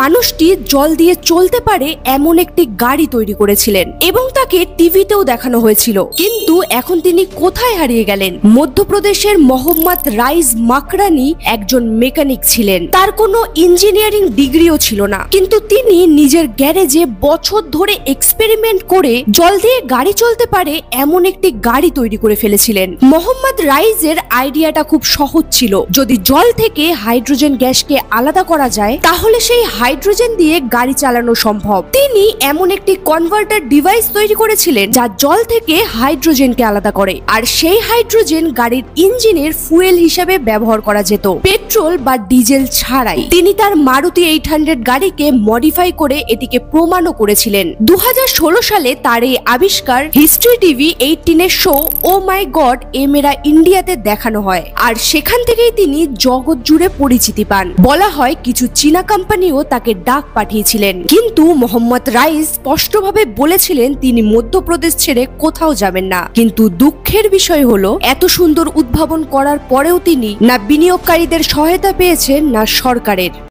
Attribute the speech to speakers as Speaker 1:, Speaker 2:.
Speaker 1: মানুষটি জল দিয়ে চলতে পারে এমন একটি গাড়ি তৈরি করেছিলেন এবং তাকে টিভিতেও দেখানো হয়েছিল। কিন্তু এখন তিনি কোথায় হারিয়ে গেলেন? মধ্যপ্রদেশের মোহাম্মদ রাইজ মাকরানি একজন মেকানিক ছিলেন। তার কোনো ইঞ্জিনিয়ারিং ডিগ্রিও ছিল না, কিন্তু তিনি নিজের গ্যারেজে বছর ধরে এক্সপেরিমেন্ট করে জল দিয়ে গাড়ি চলতে পারে এমন একটি গাড়ি তৈরি করে ফেলেছিলেন। মোহাম্মদ রাইজের আইডিয়াটা খুব সহজ ছিল। যদি জল থেকে হাইড্রোজেন গ্যাসকে আলাদা করা যায় তাহলে সেই হাইড্রোজেন দিয়ে গাড়ি চালানো সম্ভব। তিনি এমন একটি কনভার্টার ডিভাইস তৈরি করেছিলেন যা জল থেকে হাইড্রোজেনকে আলাদা করে, আর সেই হাইড্রোজেন গাড়ির ইঞ্জিনের ফুয়েল হিসেবে ব্যবহার করা যেত, পেট্রোল বা ডিজেল ছাড়াই। তিনি তার মারুতি 800 গাড়িকে মডিফাই করে এটিকে প্রমাণও করেছিলেন। 2016 সালে তার এই আবিষ্কার হিস্ট্রি টিভি 18 এর শো ও মাই গড এ মেরা ইন্ডিয়াতে দেখানো হয়, আর সেখান থেকেই তিনি জগৎ জুড়ে পরিচিতি পান। বলা হয় কিছু চীনা কোম্পানিও তাকে ডাক পাঠিয়েছিলেন, কিন্তু মোহাম্মদ রাইজ স্পষ্টভাবে বলেছিলেন তিনি মধ্যপ্রদেশ ছেড়ে কোথাও যাবেন না। কিন্তু দুঃখের বিষয় হলো এত সুন্দর উদ্ভাবন করার পরেও তিনি না বিনিয়োগকারীদের সহায়তা পেয়েছেন না সরকারের।